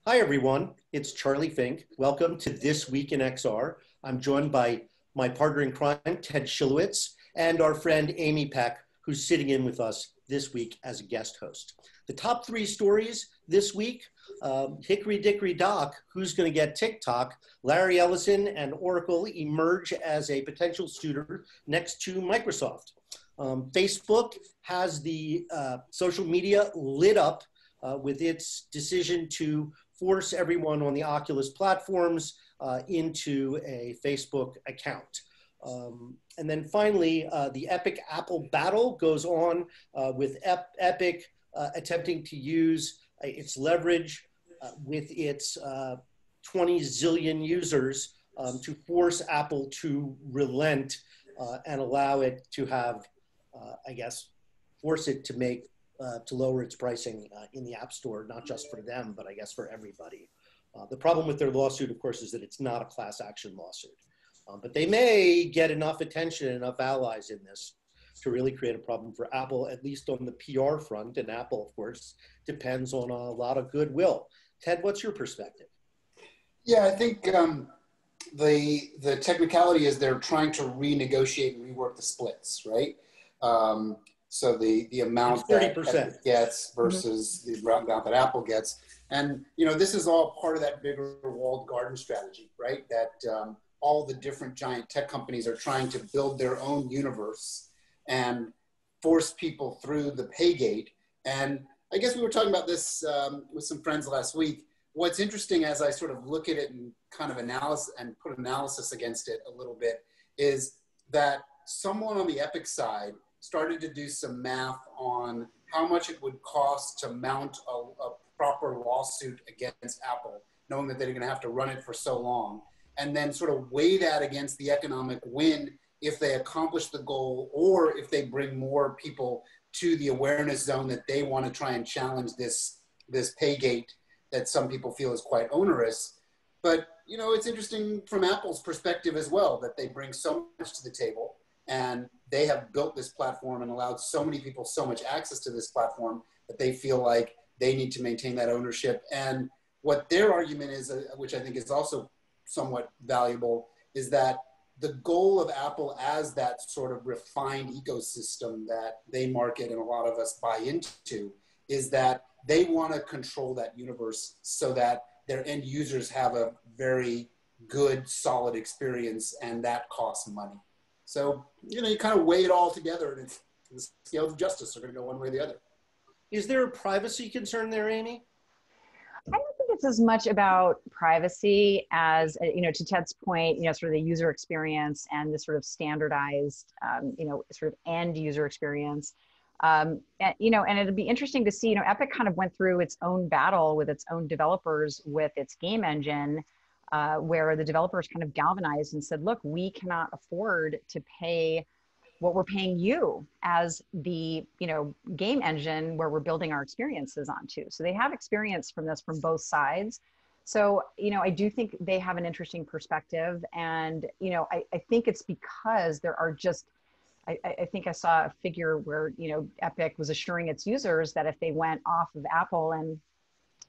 Hi, everyone. It's Charlie Fink. Welcome to This Week in XR. I'm joined by my partner in crime, Ted Schilowitz, and our friend Amy Peck, who's sitting in with us this week as a guest host. The top three stories this week, Hickory Dickory Dock, who's going to get TikTok, Larry Ellison and Oracle emerge as a potential suitor next to Microsoft. Facebook has the social media lit up with its decision to force everyone on the Oculus platforms into a Facebook account. And then finally, the Epic Apple battle goes on with Epic attempting to use its leverage with its 20 zillion users to force Apple to relent and allow it to have, force it to make to lower its pricing in the App Store, not just for them, but I guess for everybody. The problem with their lawsuit, of course, is that it's not a class action lawsuit. But they may get enough attention, enough allies in this to really create a problem for Apple, at least on the PR front. And Apple, of course, depends on a lot of goodwill. Ted, what's your perspective? Yeah, I think the technicality is they're trying to renegotiate and rework the splits, right? So the amount that Epic gets versus the amount that Apple gets. And, you know, this is all part of that bigger walled garden strategy, right? That all the different giant tech companies are trying to build their own universe and force people through the pay gate. And I guess we were talking about this with some friends last week. What's interesting as I sort of look at it and kind of put analysis against it a little bit is that someone on the Epic side started to do some math on how much it would cost to mount a proper lawsuit against Apple, knowing that they're going to have to run it for so long, and then sort of weigh that against the economic win if they accomplish the goal or if they bring more people to the awareness zone that they want to try and challenge this pay gate that some people feel is quite onerous. But, you know, it's interesting from Apple's perspective as well, that they bring so much to the table and they have built this platform and allowed so many people so much access to this platform that they feel like they need to maintain that ownership. And what their argument is, which I think is also somewhat valuable, is that the goal of Apple as that sort of refined ecosystem that they market and a lot of us buy into is that they want to control that universe so that their end users have a very good, solid experience, and that costs money. So, you know, you kind of weigh it all together, and it's, the scales of justice are going to go one way or the other. Is there a privacy concern there, Amy? I don't think it's as much about privacy as, you know, to Ted's point, you know, sort of the user experience and the sort of standardized, you know, sort of end user experience. And, you know, and it'd be interesting to see, you know, Epic kind of went through its own battle with its own developers with its game engine, where the developers kind of galvanized and said, look, we cannot afford to pay what we're paying you as the, you know, game engine where we're building our experiences onto. So they have experience from this from both sides. So, you know, I do think they have an interesting perspective. And, you know, I think it's because there are just, I think I saw a figure where, you know, Epic was assuring its users that if they went off of Apple and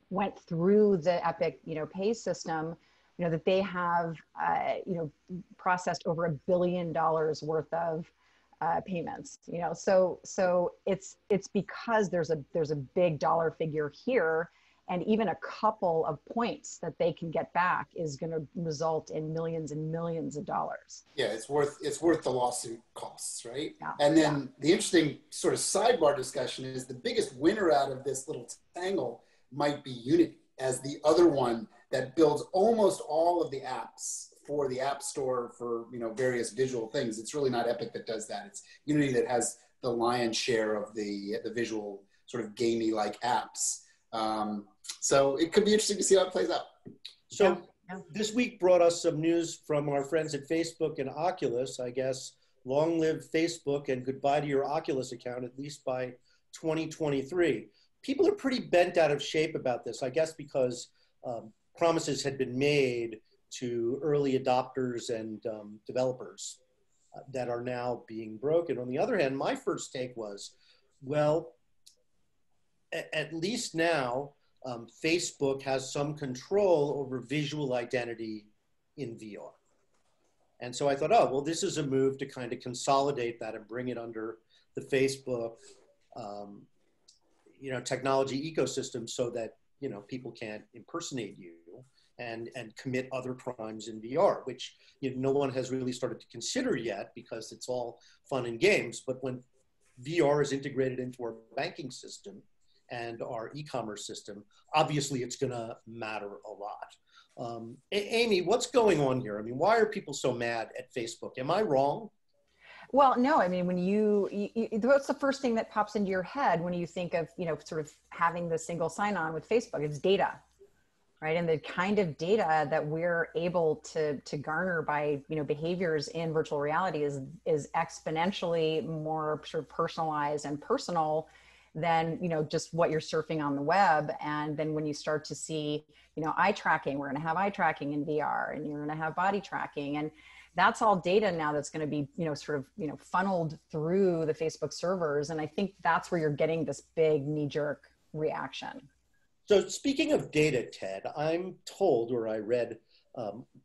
went through the Epic, you know, pay system, you know, that they have, you know, processed over $1 billion worth of payments, you know, so it's because there's a big dollar figure here, and even a couple of points that they can get back is going to result in millions and millions of dollars. Yeah, it's worth the lawsuit costs, right? Yeah. And then the interesting sort of sidebar discussion is the biggest winner out of this little tangle might be Unity as the other one that builds almost all of the apps for the App Store for, you know, various visual things. It's really not Epic that does that. It's Unity that has the lion's share of the visual sort of gamey-like apps. So it could be interesting to see how it plays out. So this week brought us some news from our friends at Facebook and Oculus. I guess long live Facebook and goodbye to your Oculus account, at least by 2023. People are pretty bent out of shape about this, I guess because promises had been made to early adopters and developers that are now being broken. On the other hand, my first take was, well, at least now Facebook has some control over visual identity in VR. And so I thought, oh, well, this is a move to kind of consolidate that and bring it under the Facebook, technology ecosystem so that, people can't impersonate you and commit other crimes in VR, which no one has really started to consider yet because it's all fun and games. But when VR is integrated into our banking system and our e-commerce system, obviously it's going to matter a lot. Amy, what's going on here? I mean, why are people so mad at Facebook? Am I wrong? Well, no, I mean, when what's the first thing that pops into your head when you think of, sort of having the single sign-on with Facebook? It's data, right? And the kind of data that we're able to garner by, behaviors in virtual reality is exponentially more sort of personalized and personal than, just what you're surfing on the web. And then when you start to see, eye tracking, we're going to have eye tracking in VR, and you're going to have body tracking. And that's all data now that's going to be, funneled through the Facebook servers. And I think that's where you're getting this big knee-jerk reaction. So speaking of data, Ted, I'm told, or I read,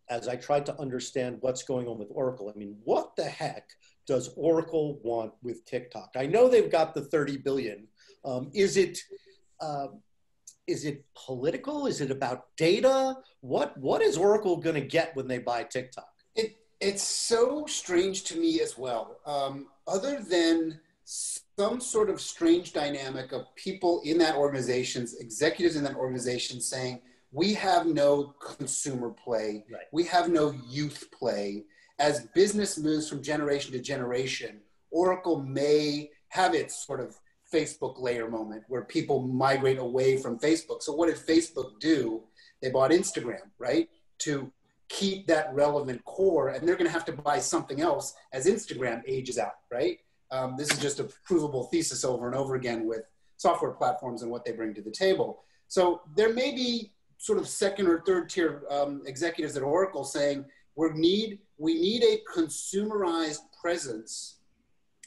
as I tried to understand what's going on with Oracle, I mean, what the heck does Oracle want with TikTok? I know they've got the 30 billion. Is it political? Is it about data? What is Oracle going to get when they buy TikTok? It's so strange to me as well. Other than some sort of strange dynamic of people in that organization's executives in that organization saying, we have no consumer play. Right. We have no youth play. As business moves from generation to generation, Oracle may have its sort of Facebook layer moment where people migrate away from Facebook. So what did Facebook do? They bought Instagram, right? To keep that relevant core, and they're going to have to buy something else as Instagram ages out, right? This is just a provable thesis over and over again with software platforms and what they bring to the table. So there may be sort of second or third tier executives at Oracle saying, we need a consumerized presence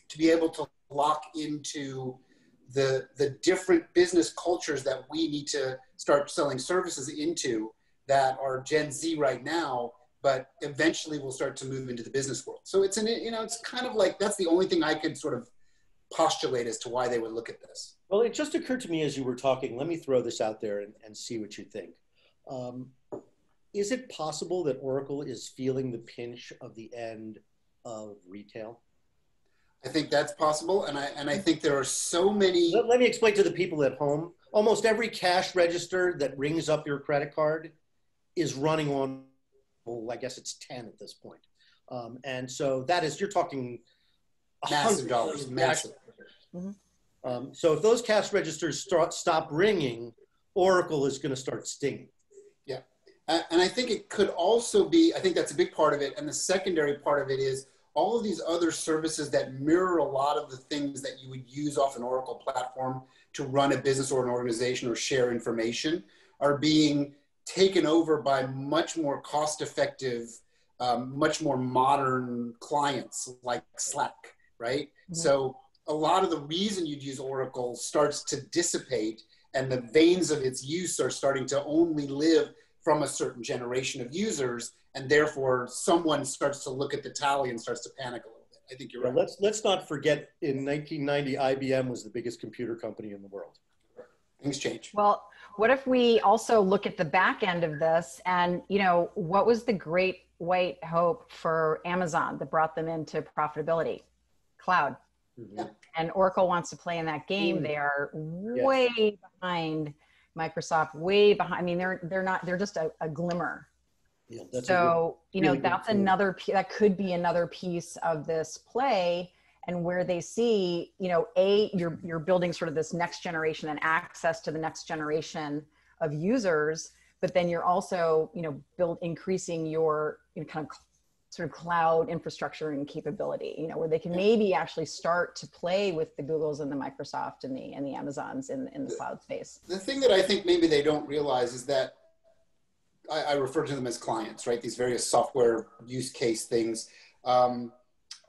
to be able to lock into the different business cultures that we need to start selling services into that are Gen Z right now, but eventually will start to move into the business world. So it's it's kind of like, that's the only thing I could sort of postulate as to why they would look at this. Well, it just occurred to me as you were talking, let me throw this out there and see what you think. Is it possible that Oracle is feeling the pinch of the end of retail? I think that's possible, and I think there are so many. Let me explain to the people at home. Almost every cash register that rings up your credit card is running on, well, I guess it's 10 at this point. And so that is, you're talking massive dollars, massive. Mm-hmm. So if those cash registers stop ringing, Oracle is going to start stinging. Yeah. And I think it could also be, I think that's a big part of it. And the secondary part of it is all of these other services that mirror a lot of the things that you would use off an Oracle platform to run a business or an organization or share information are being taken over by much more cost-effective, much more modern clients like Slack, right? Mm-hmm. So a lot of the reason you'd use Oracle starts to dissipate, and the veins of its use are starting to only live from a certain generation of users, and therefore someone starts to look at the tally and starts to panic a little bit. I think you're right. Let's not forget, in 1990, IBM was the biggest computer company in the world. Things change. Well, what if we also look at the back end of this and, what was the great white hope for Amazon that brought them into profitability? Cloud. Mm-hmm. And Oracle wants to play in that game. Mm-hmm. They are way behind Microsoft, way behind. I mean, they're just a glimmer. Yeah, so, that's another, that could be another piece of this play. And where they see, you're building sort of this next generation and access to the next generation of users, but then you're also, increasing your kind of sort of cloud infrastructure and capability, where they can maybe actually start to play with the Googles and the Microsoft and the Amazons in the cloud space. The thing that I think maybe they don't realize is that I refer to them as clients, right? These various software use case things.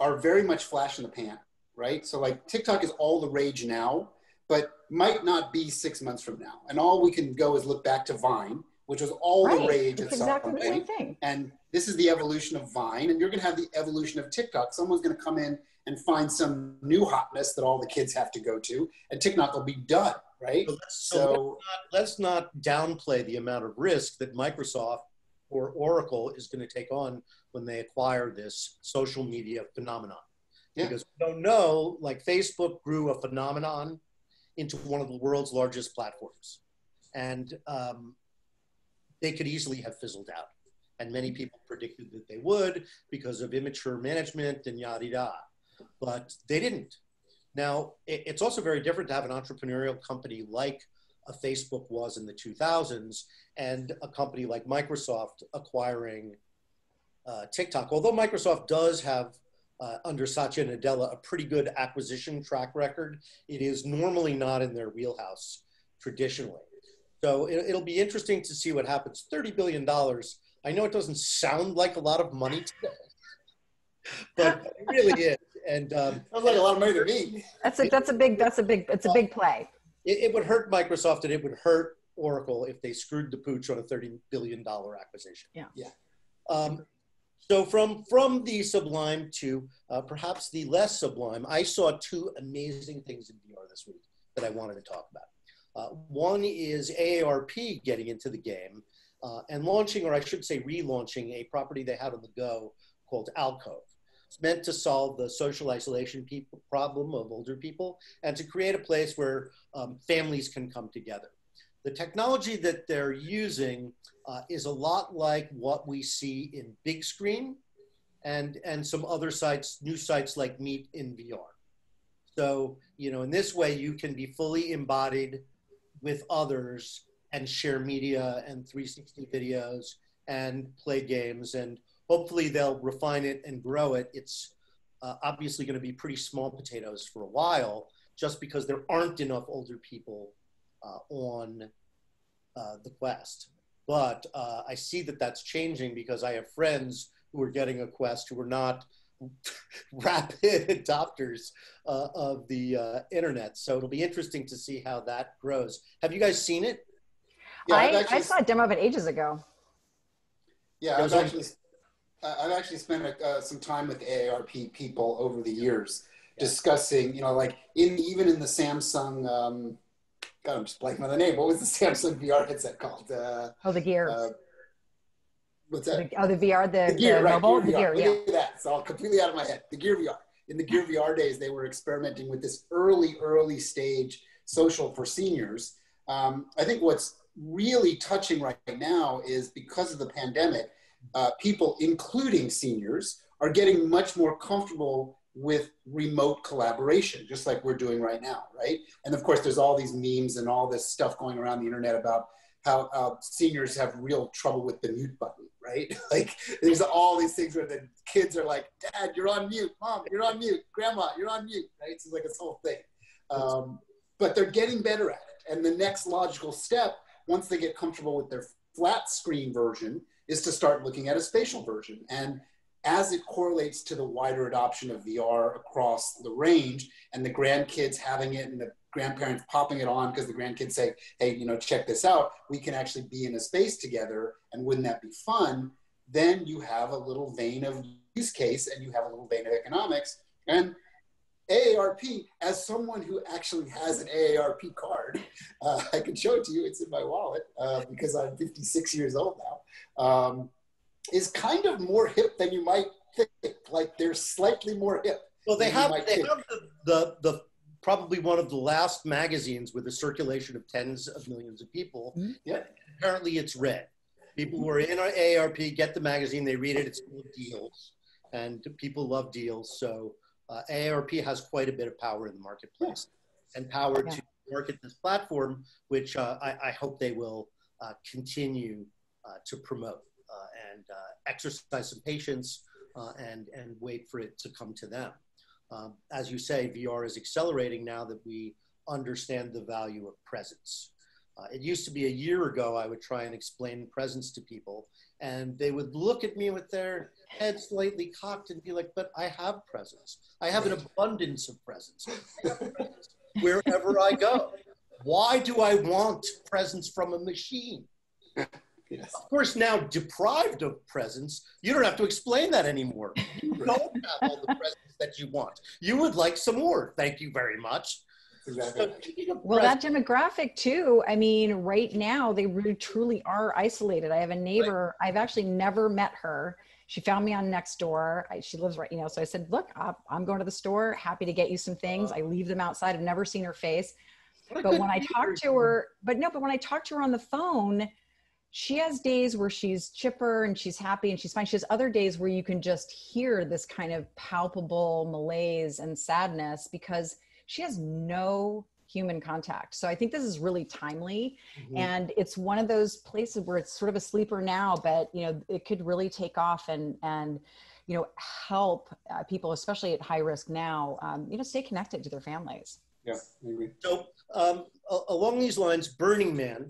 Are very much flash in the pan, right? So like TikTok is all the rage now, but might not be 6 months from now. And all we can go is look back to Vine, which was all the rage at some point. Exactly the same thing. And this is the evolution of Vine, and you're going to have the evolution of TikTok. Someone's going to come in and find some new hotness that all the kids have to go to, and TikTok will be done, right? So let's not downplay the amount of risk that Microsoft or Oracle is going to take on when they acquire this social media phenomenon. Yeah. Because we don't know, like Facebook grew a phenomenon into one of the world's largest platforms. And they could easily have fizzled out. And many people predicted that they would because of immature management and yada yada. But they didn't. Now, it's also very different to have an entrepreneurial company like a Facebook was in the 2000s and a company like Microsoft acquiring TikTok. Although Microsoft does have, under Satya Nadella, a pretty good acquisition track record, it is normally not in their wheelhouse traditionally. So it'll be interesting to see what happens. $30 billion. I know it doesn't sound like a lot of money today, but it really is. And sounds like a lot of money to me. It's a big play. It would hurt Microsoft and it would hurt Oracle if they screwed the pooch on a $30 billion acquisition. Yeah. So from the sublime to perhaps the less sublime, I saw two amazing things in VR this week that I wanted to talk about. One is AARP getting into the game and launching, or I should say relaunching, a property they had on the go called Alcove. It's meant to solve the social isolation problem of older people and to create a place where families can come together. The technology that they're using is a lot like what we see in big screen and some other sites, new sites like Meet in VR. So, you know, in this way, you can be fully embodied with others and share media and 360 videos and play games, and hopefully they'll refine it and grow it. It's obviously going to be pretty small potatoes for a while, just because there aren't enough older people on the Quest. But I see that that's changing because I have friends who are getting a Quest who are not rapid adopters of the internet. So it'll be interesting to see how that grows. Have you guys seen it? Yeah, I saw a demo of it ages ago. Yeah, I've actually spent some time with AARP people over the years discussing, you know, like even in the Samsung, God, I'm just blanking on the name. What was the Samsung VR headset called? The Gear. What's that? The VR, the Gear, right? mobile, Gear the Gear, Look at that. It's all completely out of my head. The Gear VR. In the Gear VR days, they were experimenting with this early stage social for seniors. I think what's really touching right now is because of the pandemic, people, including seniors, are getting much more comfortable with remote collaboration, just like we're doing right now, right? And of course, there's all these memes and all this stuff going around the internet about how seniors have real trouble with the mute button, right? Like there's all these things where the kids are like, Dad, you're on mute. Mom, you're on mute. Grandma, you're on mute, right? It's like this whole thing. But they're getting better at it. And the next logical step, once they get comfortable with their flat screen version, is to start looking at a spatial version. And as it correlates to the wider adoption of VR across the range and the grandkids having it and the grandparents popping it on because the grandkids say, hey, you know, check this out, we can actually be in a space together and wouldn't that be fun? Then you have a little vein of use case and you have a little vein of economics. And AARP, as someone who actually has an AARP card, I can show it to you, it's in my wallet because I'm 56 years old now, is kind of more hip than you might think. Like they're slightly more hip. Well, they have the probably one of the last magazines with a circulation of tens of millions of people. Mm-hmm. Yeah. Apparently it's read. People who are in our AARP get the magazine, they read it, it's full of deals. And people love deals. So AARP has quite a bit of power in the marketplace and power to market this platform, which I hope they will continue to promote and exercise some patience and wait for it to come to them. As you say, VR is accelerating now that we understand the value of presence. It used to be a year ago, I would try and explain presence to people and they would look at me with their head slightly cocked and be like, but I have presence. I have an abundance of presence. wherever I go. Why do I want presence from a machine? Yes. Of course, now deprived of presence, you don't have to explain that anymore. You don't have all the presence that you want. You would like some more. Thank you very much. Exactly. Well, that demographic too, I mean, right now, they really truly are isolated. I have a neighbor, I've actually never met her. She found me on Nextdoor. She lives right, so I said, look, I'm going to the store, happy to get you some things. I leave them outside. I've never seen her face. But when I talk to her, but when I talk to her on the phone, she has days where she's chipper and she's happy and she's fine. She has other days where you can just hear this kind of palpable malaise and sadness because she has no human contact. So I think this is really timely. And it's one of those places where it's sort of a sleeper now, but it could really take off and help people, especially at high risk now, stay connected to their families. Yeah, I agree. So along these lines, Burning Man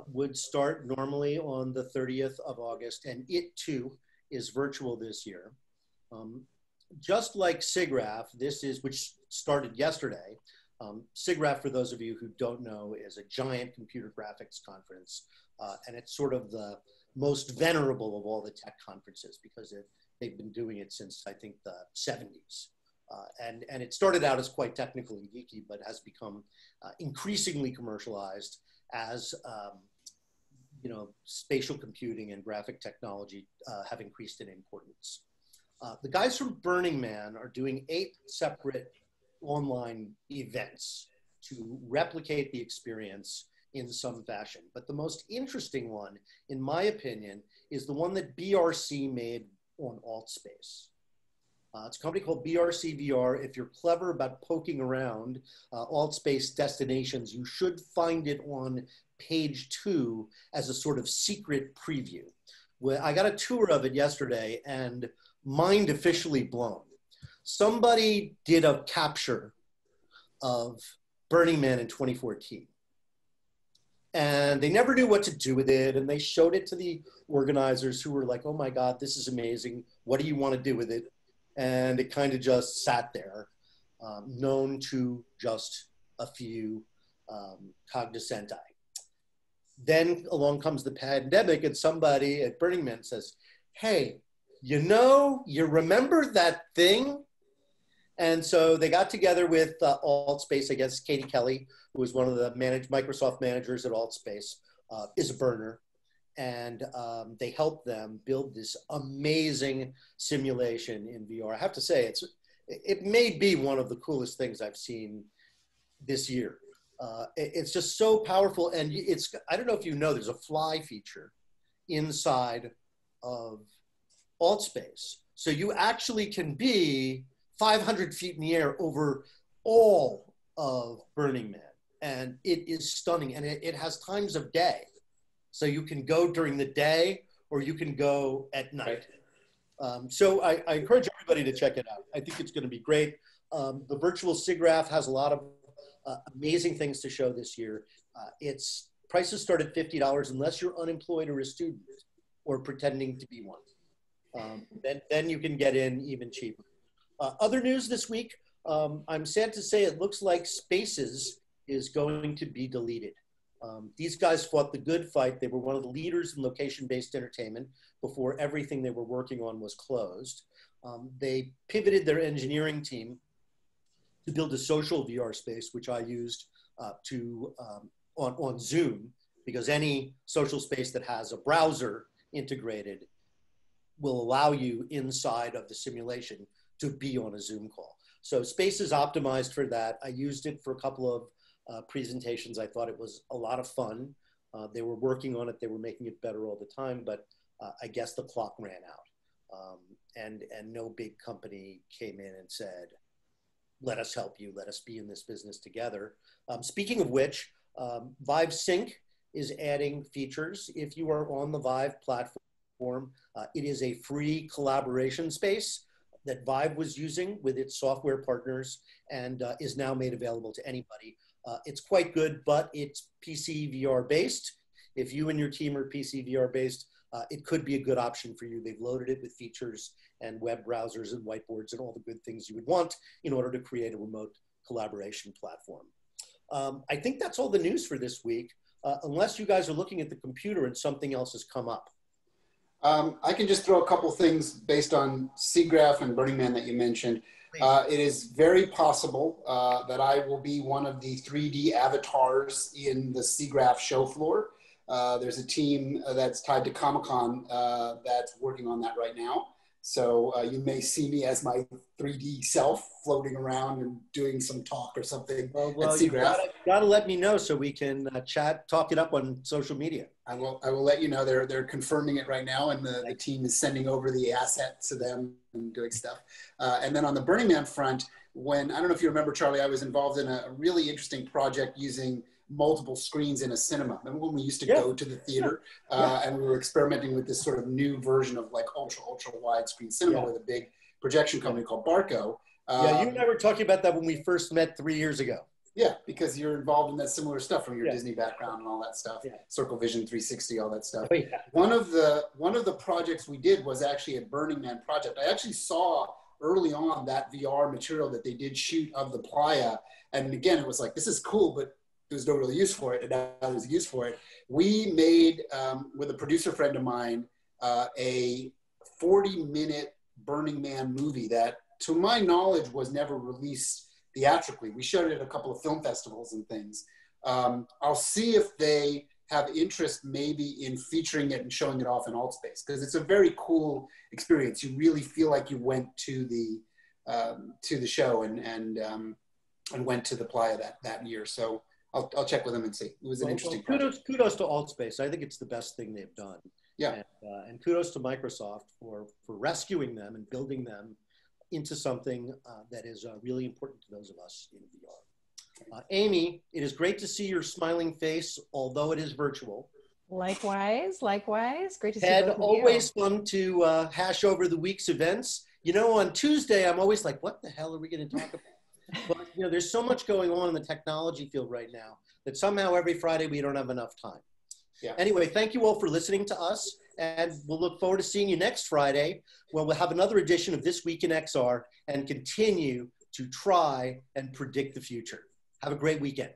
would start normally on the 30th of August, and it too is virtual this year. Just like SIGGRAPH, which started yesterday. SIGGRAPH, for those of you who don't know, is a giant computer graphics conference, and it's sort of the most venerable of all the tech conferences because they've been doing it since, I think, the 70s. And it started out as quite technical and geeky, but has become increasingly commercialized as spatial computing and graphic technology have increased in importance. The guys from Burning Man are doing 8 separate online events to replicate the experience in some fashion. But the most interesting one, in my opinion, is the one that BRC made on Altspace. It's a company called BRC VR. If you're clever about poking around Altspace destinations, you should find it on page 2 as a sort of secret preview. Well, I got a tour of it yesterday and mind officially blown. Somebody did a capture of Burning Man in 2014. And they never knew what to do with it. And they showed it to the organizers who were like, oh my God, this is amazing. What do you want to do with it? And it kind of just sat there, known to just a few cognoscenti. Then along comes the pandemic and somebody at Burning Man says, hey, you remember that thing? And so they got together with Altspace, I guess Katie Kelly, who was one of the Microsoft managers at Altspace, is a burner. And they helped them build this amazing simulation in VR. I have to say, it may be one of the coolest things I've seen this year. It's just so powerful. And I don't know if you know, there's a fly feature inside of Altspace. So you actually can be 500 feet in the air over all of Burning Man. And it is stunning. And it has times of day. So you can go during the day or you can go at night. So I encourage everybody to check it out. I think it's going to be great. The virtual SIGGRAPH has a lot of amazing things to show this year. Its prices start at $50 unless you're unemployed or a student or pretending to be one. Then you can get in even cheaper. Other news this week, I'm sad to say it looks like Spaces is going to be deleted. These guys fought the good fight. They were one of the leaders in location-based entertainment before everything they were working on was closed. They pivoted their engineering team to build a social VR space, which I used on Zoom, because any social space that has a browser integrated will allow you inside of the simulation to be on a Zoom call. So Space is optimized for that. I used it for a couple of presentations. I thought it was a lot of fun. They were working on it. They were making it better all the time, but I guess the clock ran out. And no big company came in and said, let us help you. Let us be in this business together. Speaking of which, Vive Sync is adding features. If you are on the Vive platform, it is a free collaboration space that Vive was using with its software partners and is now made available to anybody. It's quite good, but it's PC VR based. If you and your team are PC VR based, it could be a good option for you. They've loaded it with features and web browsers and whiteboards and all the good things you would want in order to create a remote collaboration platform. I think that's all the news for this week, unless you guys are looking at the computer and something else has come up. I can just throw a couple things based on SIGGRAPH and Burning Man that you mentioned. It is very possible that I will be one of the 3D avatars in the SIGGRAPH show floor. There's a team that's tied to Comic-Con that's working on that right now. So you may see me as my 3D self floating around and doing some talk or something. Well, you gotta let me know so we can talk it up on social media. I will let you know. They're confirming it right now, and the team is sending over the asset to them and doing stuff. And then on the Burning Man front, I don't know if you remember, Charlie, I was involved in a really interesting project using multiple screens in a cinema. Remember when we used to go to the theater and we were experimenting with this sort of new version of like ultra widescreen cinema with a big projection company called Barco. You and I were talking about that when we first met 3 years ago. Yeah, because you're involved in that similar stuff from your Disney background and all that stuff. Circle Vision 360, all that stuff. One of the projects we did was actually a Burning Man project. I actually saw early on that VR material that they did shoot of the playa, and again, it was like, this is cool, but there's no real use for it, and now there's a use for it. We made, with a producer friend of mine, a 40-minute Burning Man movie that, to my knowledge, was never released theatrically. We showed it at a couple of film festivals and things. I'll see if they have interest maybe in featuring it and showing it off in Altspace, because it's a very cool experience. You really feel like you went to the show and went to the playa that year. So I'll check with them and see. It was an interesting project. Kudos to Altspace. I think it's the best thing they've done. Yeah. And kudos to Microsoft for rescuing them and building them into something that is really important to those of us in VR. Amy, it is great to see your smiling face, although it is virtual. Likewise. Great to see Ted, both of you. always fun to hash over the week's events. You know, on Tuesday, I'm always like, what the hell are we going to talk about? But, you know, there's so much going on in the technology field right now that somehow every Friday we don't have enough time. Yeah. Anyway, thank you all for listening to us, and we'll look forward to seeing you next Friday when we'll have another edition of This Week in XR and continue to try and predict the future. Have a great weekend.